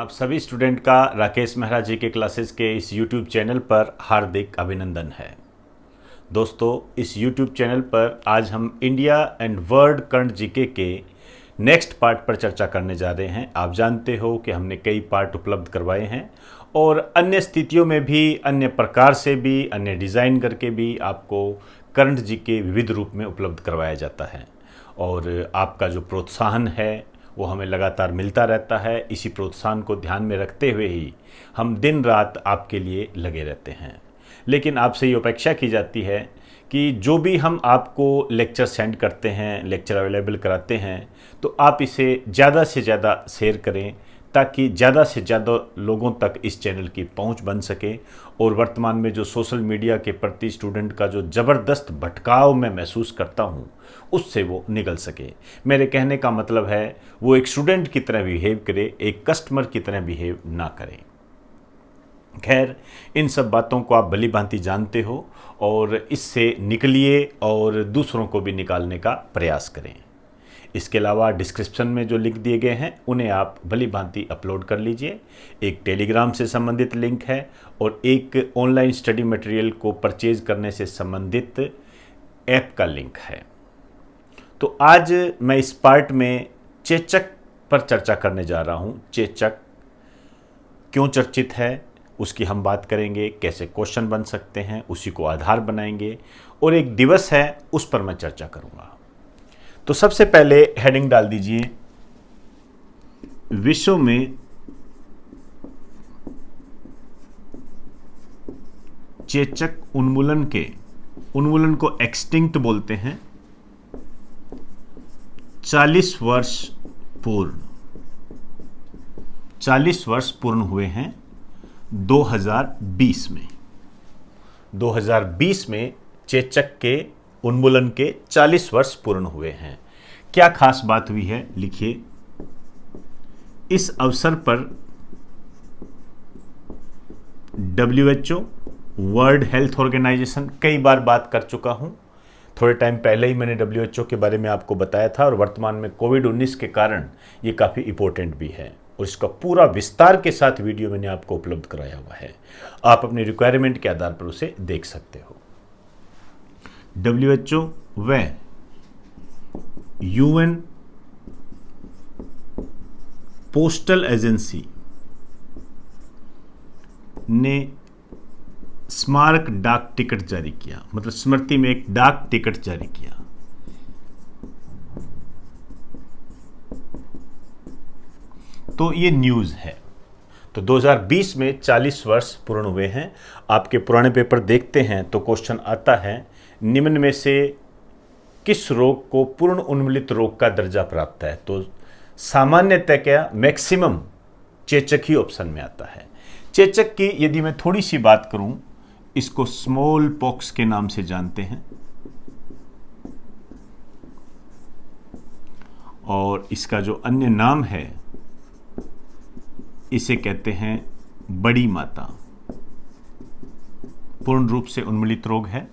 आप सभी स्टूडेंट का राकेश मेहरा जी के क्लासेस के इस YouTube चैनल पर हार्दिक अभिनंदन है। दोस्तों, इस YouTube चैनल पर आज हम India and world current GK के नेक्स्ट पार्ट पर चर्चा करने जा रहे हैं। आप जानते हो कि हमने कई पार्ट उपलब्ध करवाए हैं और अन्य स्थितियों में भी, अन्य प्रकार से भी, अन्य डिज़ाइन करके भी आपको करंट जीके विविध रूप में उपलब्ध करवाया जाता है। और आपका जो प्रोत्साहन है वो हमें लगातार मिलता रहता है। इसी प्रोत्साहन को ध्यान में रखते हुए ही हम दिन रात आपके लिए लगे रहते हैं। लेकिन आपसे ये अपेक्षा की जाती है कि जो भी हम आपको लेक्चर सेंड करते हैं, लेक्चर अवेलेबल कराते हैं, तो आप इसे ज़्यादा से ज़्यादा शेयर करें ताकि ज़्यादा से ज़्यादा लोगों तक इस चैनल की पहुंच बन सके। और वर्तमान में जो सोशल मीडिया के प्रति स्टूडेंट का जो ज़बरदस्त भटकाव मैं महसूस करता हूं, उससे वो निकल सके। मेरे कहने का मतलब है वो एक स्टूडेंट की तरह बिहेव करे, एक कस्टमर की तरह बिहेव ना करें। खैर, इन सब बातों को आप भली भांति जानते हो और इससे निकलिए और दूसरों को भी निकालने का प्रयास करें। इसके अलावा डिस्क्रिप्शन में जो लिंक दिए गए हैं उन्हें आप भली भांति अपलोड कर लीजिए। एक टेलीग्राम से संबंधित लिंक है और एक ऑनलाइन स्टडी मटेरियल को परचेज करने से संबंधित ऐप का लिंक है। तो आज मैं इस पार्ट में चेचक पर चर्चा करने जा रहा हूँ। चेचक क्यों चर्चित है उसकी हम बात करेंगे, कैसे क्वेश्चन बन सकते हैं उसी को आधार बनाएंगे, और एक दिवस है उस पर मैं चर्चा करूँगा। तो सबसे पहले हेडिंग डाल दीजिए, विश्व में चेचक उन्मूलन को एक्सटिंक्ट बोलते हैं, 40 वर्ष पूर्ण हुए हैं 2020 में। 2020 में चेचक के उन्मूलन के 40 वर्ष पूर्ण हुए हैं। क्या खास बात हुई है, लिखिए। इस अवसर पर WHO, वर्ल्ड हेल्थ ऑर्गेनाइजेशन, कई बार बात कर चुका हूं। थोड़े टाइम पहले ही मैंने WHO के बारे में आपको बताया था और वर्तमान में कोविड-19 के कारण ये काफ़ी इंपॉर्टेंट भी है और इसका पूरा विस्तार के साथ वीडियो मैंने आपको उपलब्ध कराया हुआ है। आप अपनी रिक्वायरमेंट के आधार पर उसे देख सकते हो। WHO व UN पोस्टल एजेंसी ने स्मारक डाक टिकट जारी किया, मतलब स्मृति में एक डाक टिकट जारी किया। तो ये न्यूज़ है। तो 2020 में 40 वर्ष पूर्ण हुए हैं। आपके पुराने पेपर देखते हैं तो क्वेश्चन आता है, निम्न में से किस रोग को पूर्ण उन्मूलित रोग का दर्जा प्राप्त है? तो सामान्यतः क्या मैक्सिमम चेचक ही ऑप्शन में आता है। चेचक की यदि मैं थोड़ी सी बात करूं, इसको स्मॉल पॉक्स के नाम से जानते हैं और इसका जो अन्य नाम है इसे कहते हैं बड़ी माता। पूर्ण रूप से उन्मूलित रोग है।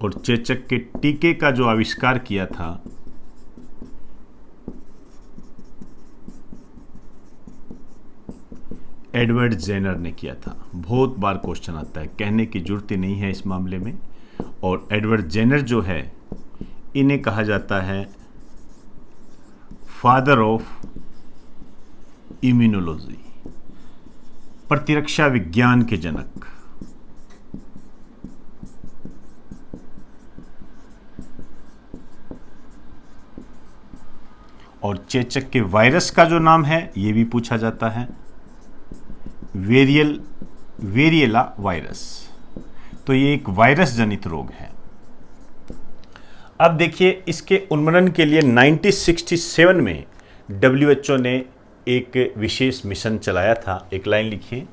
और चेचक के टीके का जो आविष्कार किया था एडवर्ड जेनर ने किया था। बहुत बार क्वेश्चन आता है, कहने की जरूरत ही नहीं है इस मामले में। और एडवर्ड जेनर जो है, इन्हें कहा जाता है फादर ऑफ इम्यूनोलॉजी, प्रतिरक्षा विज्ञान के जनक। और चेचक के वायरस का जो नाम है यह भी पूछा जाता है, वेरिएला वायरस। तो ये एक वायरस जनित रोग है। अब देखिए, इसके उन्मूलन के लिए 1967 में WHO ने एक विशेष मिशन चलाया था। एक लाइन लिखिए,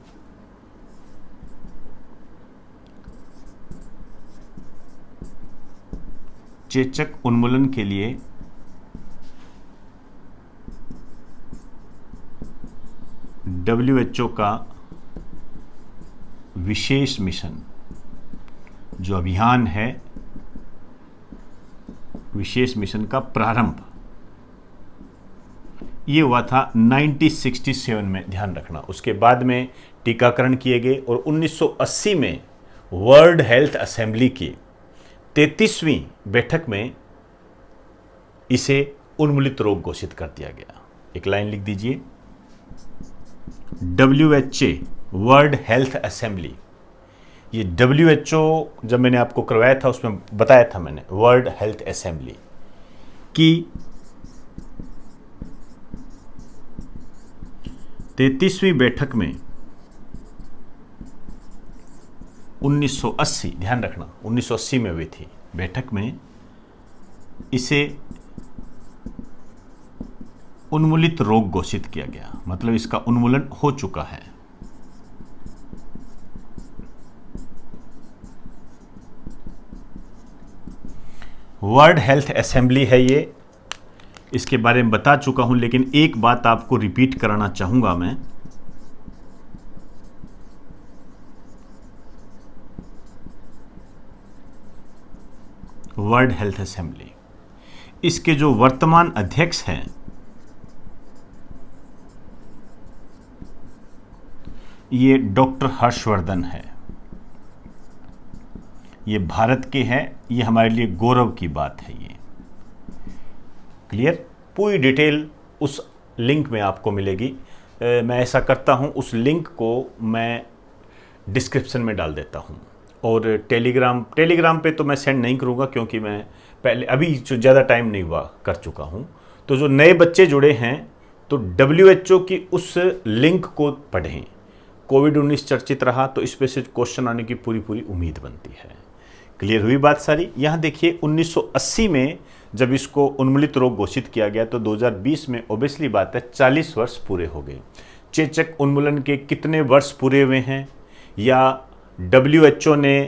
चेचक उन्मूलन के लिए WHO का विशेष मिशन, जो अभियान है, विशेष मिशन का प्रारंभ ये हुआ था 1967 में, ध्यान रखना। उसके बाद में टीकाकरण किए गए और 1980 में वर्ल्ड हेल्थ असेंबली की 33वीं बैठक में इसे उन्मूलित रोग घोषित कर दिया गया। एक लाइन लिख दीजिए, WHO वर्ल्ड हेल्थ असेंबली। ये WHO जब मैंने आपको करवाया था उसमें बताया था मैंने, वर्ल्ड हेल्थ असेंबली की 33वीं बैठक में 1980, ध्यान रखना 1980 में हुई थी बैठक में, इसे उन्मूलित रोग घोषित किया गया, मतलब इसका उन्मूलन हो चुका है। वर्ल्ड हेल्थ असेंबली है ये, इसके बारे में बता चुका हूं, लेकिन एक बात आपको रिपीट कराना चाहूंगा मैं। वर्ल्ड हेल्थ असेंबली, इसके जो वर्तमान अध्यक्ष हैं ये डॉक्टर हर्षवर्धन है। ये भारत के हैं, ये हमारे लिए गौरव की बात है। ये क्लियर, पूरी डिटेल उस लिंक में आपको मिलेगी। मैं ऐसा करता हूं, उस लिंक को मैं डिस्क्रिप्शन में डाल देता हूं। और टेलीग्राम पे तो मैं सेंड नहीं करूंगा, क्योंकि मैं पहले अभी जो ज़्यादा टाइम नहीं हुआ कर चुका हूं। तो जो नए बच्चे जुड़े हैं तो WHO की उस लिंक को पढ़ें। कोविड-19 चर्चित रहा तो इस पे से क्वेश्चन आने की पूरी उम्मीद बनती है। क्लियर हुई बात सारी। यहाँ देखिए 1980 में जब इसको उन्मूलित रोग घोषित किया गया तो 2020 में ओबियसली बात है 40 वर्ष पूरे हो गए। चेचक उन्मूलन के कितने वर्ष पूरे हुए हैं, या WHO ने,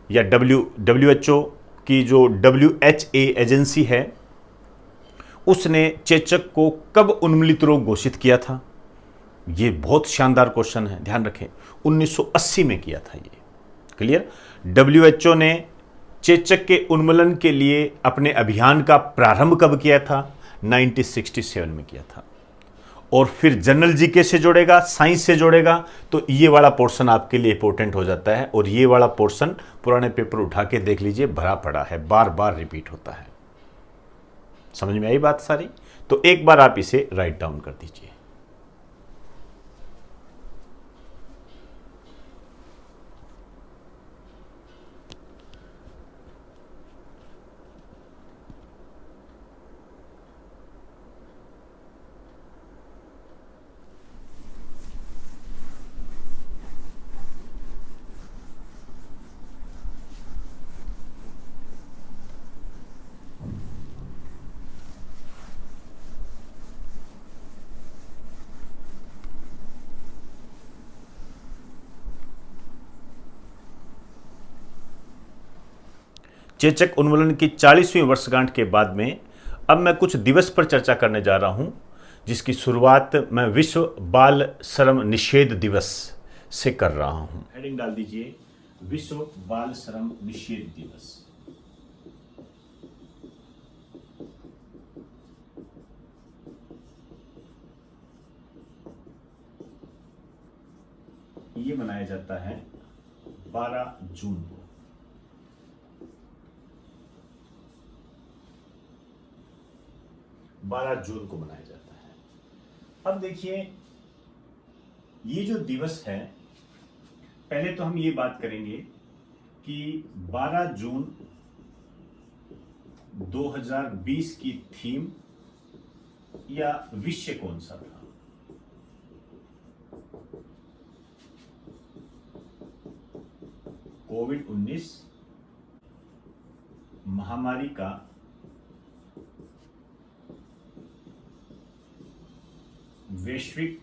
या WHO की जो WHA एजेंसी है उसने चेचक को कब उन्मूलित रोग घोषित किया था? ये बहुत शानदार क्वेश्चन है, ध्यान रखें। 1980 में किया था ये। क्लियर। WHO ने चेचक के उन्मूलन के लिए अपने अभियान का प्रारंभ कब किया था? 1967 में किया था। और फिर जनरल जीके से जोड़ेगा, साइंस से जोड़ेगा, तो ये वाला पोर्शन आपके लिए इंपॉर्टेंट हो जाता है। और ये वाला पोर्शन पुराने पेपर उठा के देख लीजिए, भरा पड़ा है, बार बार रिपीट होता है। समझ में आई बात सारी? तो एक बार आप इसे राइट डाउन कर दीजिए। चेचक उन्मूलन की 40वीं वर्षगांठ के बाद में अब मैं कुछ दिवस पर चर्चा करने जा रहा हूं, जिसकी शुरुआत मैं विश्व बाल श्रम निषेध दिवस से कर रहा हूं। हेडिंग डाल दीजिए, विश्व बाल श्रम निषेध दिवस। ये मनाया जाता है 12 जून को। को मनाया जाता है। अब देखिए, ये जो दिवस है, पहले तो हम ये बात करेंगे कि 12 जून 2020 की थीम या विषय कौन सा था? कोविड-19 महामारी का वैश्विक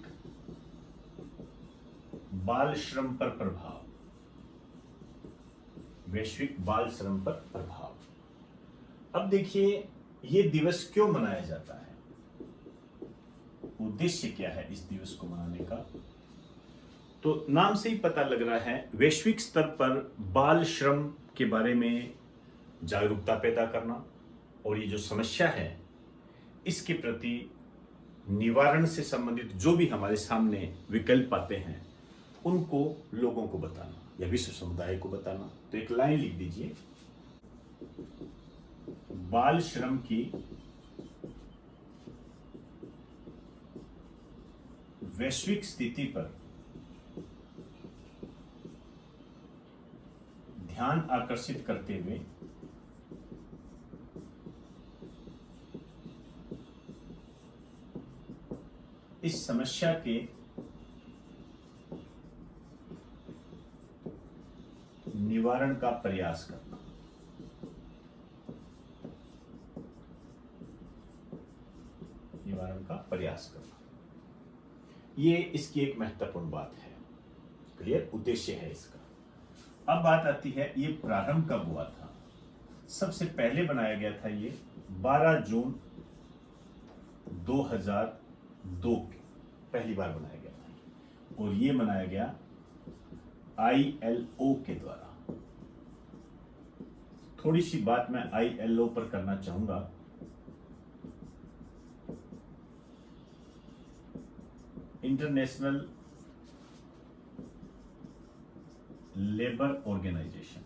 बाल श्रम पर प्रभाव। वैश्विक बाल श्रम पर प्रभाव। अब देखिए, ये दिवस क्यों मनाया जाता है? उद्देश्य क्या है इस दिवस को मनाने का? तो नाम से ही पता लग रहा है, वैश्विक स्तर पर बाल श्रम के बारे में जागरूकता पैदा करना और ये जो समस्या है इसके प्रति निवारण से संबंधित जो भी हमारे सामने विकल्प आते हैं उनको लोगों को बताना या विश्व समुदाय को बताना। तो एक लाइन लिख दीजिए, बाल श्रम की वैश्विक स्थिति पर ध्यान आकर्षित करते हुए इस समस्या के निवारण का प्रयास करना। निवारण का प्रयास करना, ये इसकी एक महत्वपूर्ण बात है। क्लियर, उद्देश्य है इसका। अब बात आती है ये प्रारंभ कब हुआ था। सबसे पहले बनाया गया था ये 12 जून 2002 पहली बार बनाया गया था, और ये बनाया गया ILO के द्वारा। थोड़ी सी बात मैं ILO पर करना चाहूंगा। इंटरनेशनल लेबर ऑर्गेनाइजेशन,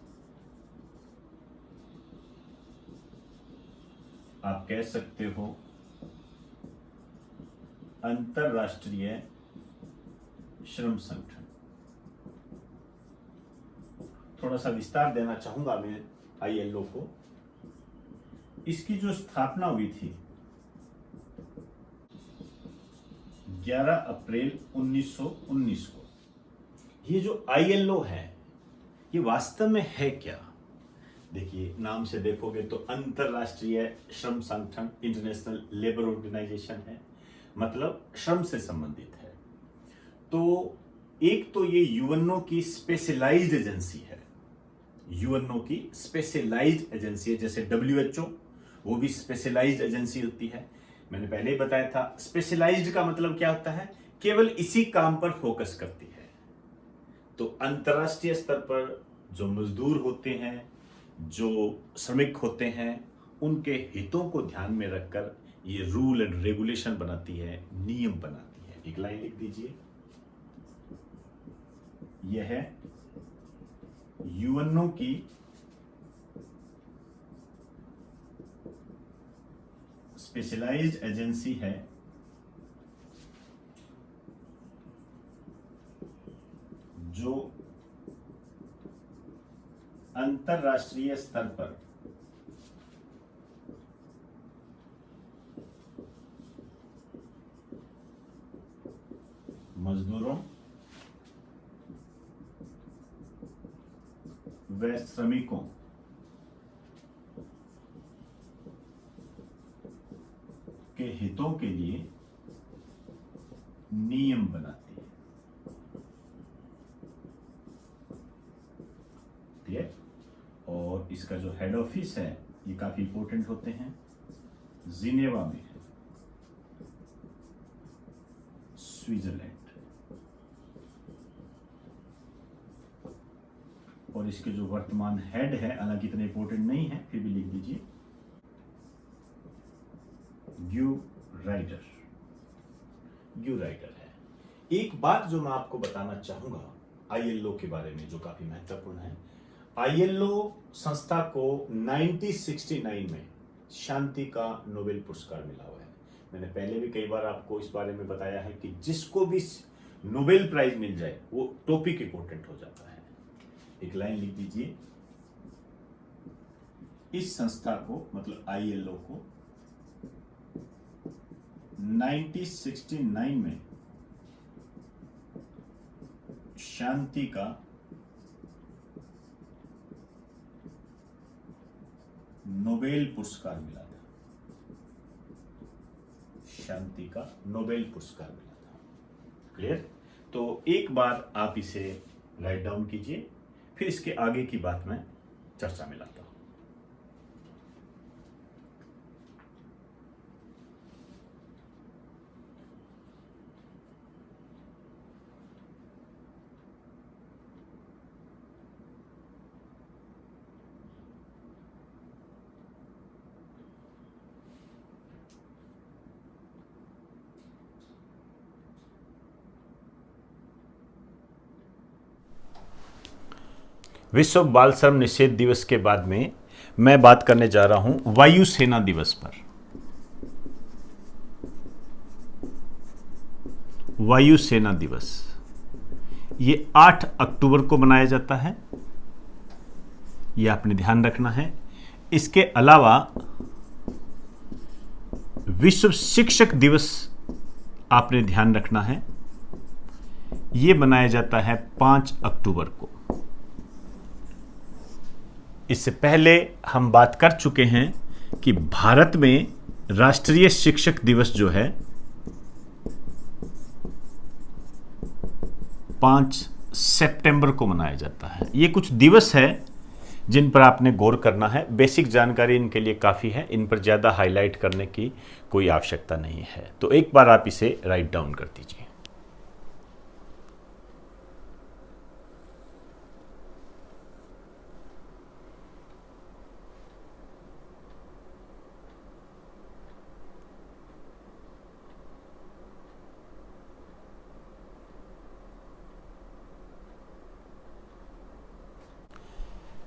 आप कह सकते हो अंतरराष्ट्रीय श्रम संगठन। थोड़ा सा विस्तार देना चाहूंगा मैं ILO को। इसकी जो स्थापना हुई थी 11 अप्रैल 1919 को। ये जो ILO है ये वास्तव में है क्या? देखिए, नाम से देखोगे तो अंतरराष्ट्रीय श्रम संगठन, इंटरनेशनल लेबर ऑर्गेनाइजेशन है, मतलब श्रम से संबंधित है। तो एक तो ये यूएनओ की स्पेशलाइज्ड एजेंसी है। यूएनओ की स्पेशलाइज्ड एजेंसी है, जैसे WHO वो भी स्पेशलाइज्ड एजेंसी होती है। मैंने पहले ही बताया था, स्पेशलाइज्ड का मतलब क्या होता है, केवल इसी काम पर फोकस करती है। तो अंतर्राष्ट्रीय स्तर पर जो मजदूर होते हैं, जो श्रमिक होते हैं, उनके हितों को ध्यान में रखकर ये रूल एंड रेगुलेशन बनाती है, नियम बनाती है। एक लाइन लिख दीजिए, यह है यूएनओ की स्पेशलाइज्ड एजेंसी है जो अंतरराष्ट्रीय स्तर पर मजदूरों व श्रमिकों के हितों के लिए नियम बनाती है। क्लियर? और इसका जो हेड ऑफिस है ये काफी इंपॉर्टेंट होते हैं, जिनेवा में है, स्विट्जरलैंड। और इसके जो वर्तमान हेड है, हालांकि इतने इंपॉर्टेंट नहीं है, फिर भी लिख दीजिए, ग्यू राइडर। ग्यू राइडर है। एक बात जो मैं आपको बताना चाहूंगा ILO के बारे में, जो काफी महत्वपूर्ण है। ILO संस्था को 1969 में शांति का नोबेल पुरस्कार मिला हुआ है। मैंने पहले भी कई बार आपको इस बारे में बताया है कि जिसको भी नोबेल प्राइज मिल जाए वो टॉपिक इंपॉर्टेंट हो जाता है। एक लाइन लिख दीजिए, इस संस्था को, मतलब ILO को 1969 में शांति का नोबेल पुरस्कार मिला था। शांति का नोबेल पुरस्कार मिला था। क्लियर? तो एक बार आप इसे राइट डाउन कीजिए, फिर इसके आगे की बात मैं चर्चा में लाता हूं। विश्व बाल श्रम निषेध दिवस के बाद में मैं बात करने जा रहा हूं वायुसेना दिवस पर। वायुसेना दिवस ये 8 अक्टूबर को मनाया जाता है, ये आपने ध्यान रखना है। इसके अलावा विश्व शिक्षक दिवस आपने ध्यान रखना है, ये मनाया जाता है 5 अक्टूबर को। इससे पहले हम बात कर चुके हैं कि भारत में राष्ट्रीय शिक्षक दिवस जो है 5 सितंबर को मनाया जाता है। ये कुछ दिवस है जिन पर आपने गौर करना है। बेसिक जानकारी इनके लिए काफ़ी है, इन पर ज़्यादा हाईलाइट करने की कोई आवश्यकता नहीं है। तो एक बार आप इसे राइट डाउन कर दीजिए।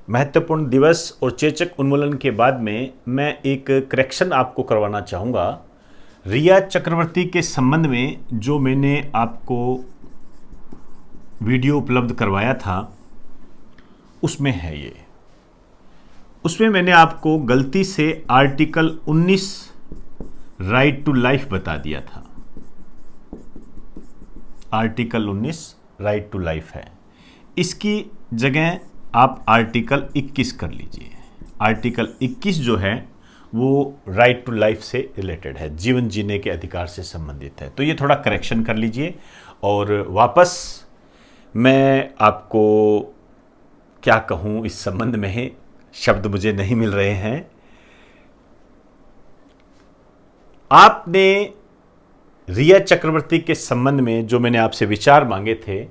महत्वपूर्ण दिवस और चेचक उन्मूलन के बाद में मैं एक करेक्शन आपको करवाना चाहूँगा। रिया चक्रवर्ती के संबंध में जो मैंने आपको वीडियो उपलब्ध करवाया था उसमें है ये। उसमें मैंने आपको गलती से आर्टिकल 19 राइट टू लाइफ बता दिया था। आर्टिकल 19 राइट टू लाइफ है, इसकी जगह आप आर्टिकल 21 कर लीजिए। आर्टिकल 21 जो है वो राइट टू लाइफ से रिलेटेड है, जीवन जीने के अधिकार से संबंधित है। तो ये थोड़ा करेक्शन कर लीजिए। और वापस मैं आपको क्या कहूँ इस संबंध में, शब्द मुझे नहीं मिल रहे हैं। आपने रिया चक्रवर्ती के संबंध में जो मैंने आपसे विचार मांगे थे,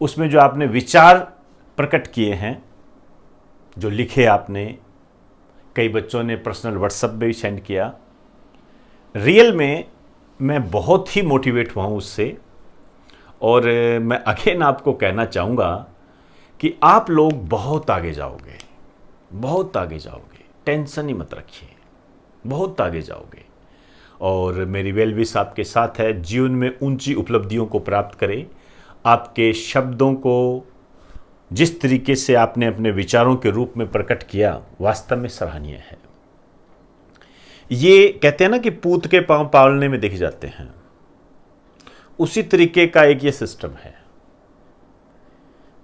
उसमें जो आपने विचार प्रकट किए हैं, जो लिखे आपने, कई बच्चों ने पर्सनल व्हाट्सएप में भी सेंड किया, रियल में मैं बहुत ही मोटिवेट हुआ हूँ उससे। और मैं अगेन आपको कहना चाहूँगा कि आप लोग बहुत आगे जाओगे, बहुत आगे जाओगे, टेंशन ही मत रखिए, बहुत आगे जाओगे। और मेरी वेल विश आपके साथ है। जीवन में ऊंची उपलब्धियों को प्राप्त करें। आपके शब्दों को जिस तरीके से आपने अपने विचारों के रूप में प्रकट किया, वास्तव में सराहनीय है। ये कहते हैं ना कि पूत के पांव पालने में देखे जाते हैं, उसी तरीके का एक ये सिस्टम है।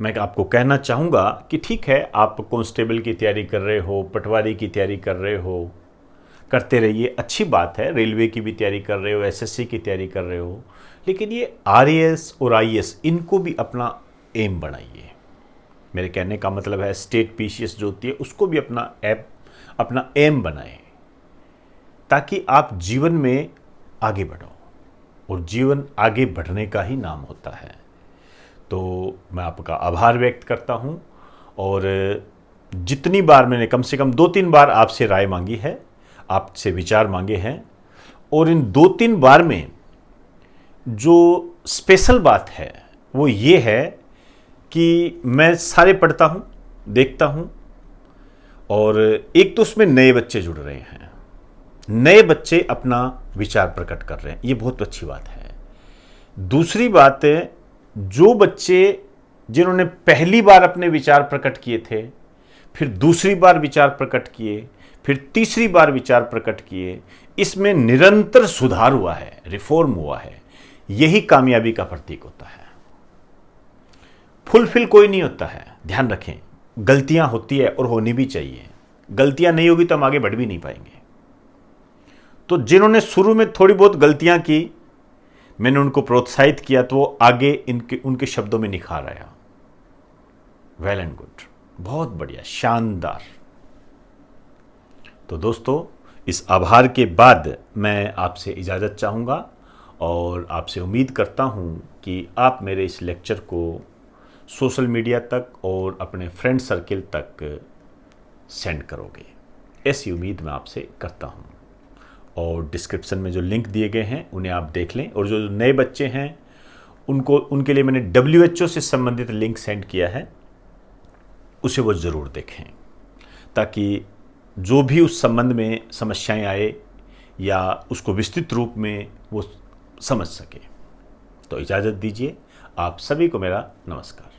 मैं आपको कहना चाहूँगा कि ठीक है, आप कांस्टेबल की तैयारी कर रहे हो, पटवारी की तैयारी कर रहे हो, करते रहिए, अच्छी बात है। रेलवे की भी तैयारी कर रहे हो, एसएससी की तैयारी कर रहे हो, लेकिन ये आरएएस और आईएएस इनको भी अपना एम बनाइए। मेरे कहने का मतलब है स्टेट पीसीएस जो होती है उसको भी अपना एम बनाएं, ताकि आप जीवन में आगे बढ़ो। और जीवन आगे बढ़ने का ही नाम होता है। तो मैं आपका आभार व्यक्त करता हूं। और जितनी बार मैंने कम से कम 2-3 बार आपसे राय मांगी है, आपसे विचार मांगे हैं, और इन 2-3 बार में जो स्पेशल बात है वो ये है कि मैं सारे पढ़ता हूँ, देखता हूँ, और एक तो उसमें नए बच्चे जुड़ रहे हैं, नए बच्चे अपना विचार प्रकट कर रहे हैं, ये बहुत अच्छी बात है। दूसरी बात है, जो बच्चे जिन्होंने पहली बार अपने विचार प्रकट किए थे, फिर दूसरी बार विचार प्रकट किए, फिर तीसरी बार विचार प्रकट किए, इसमें निरंतर सुधार हुआ है, रिफॉर्म हुआ है। यही कामयाबी का प्रतीक होता है। फुलफिल कोई नहीं होता है, ध्यान रखें। गलतियां होती है और होनी भी चाहिए। गलतियां नहीं होगी तो हम आगे बढ़ भी नहीं पाएंगे। तो जिन्होंने शुरू में थोड़ी बहुत गलतियां की, मैंने उनको प्रोत्साहित किया तो वो आगे उनके शब्दों में निखार आया। वेल एंड गुड, बहुत बढ़िया, शानदार। तो दोस्तों, इस आभार के बाद मैं आपसे इजाज़त चाहूँगा और आपसे उम्मीद करता हूँ कि आप मेरे इस लेक्चर को सोशल मीडिया तक और अपने फ्रेंड सर्किल तक सेंड करोगे, ऐसी उम्मीद मैं आपसे करता हूँ। और डिस्क्रिप्शन में जो लिंक दिए गए हैं उन्हें आप देख लें। और जो नए बच्चे हैं उनके लिए मैंने WHO से संबंधित लिंक सेंड किया है, उसे वो ज़रूर देखें, ताकि जो भी उस संबंध में समस्याएं आए या उसको विस्तृत रूप में वो समझ सके। तो इजाज़त दीजिए, आप सभी को मेरा नमस्कार।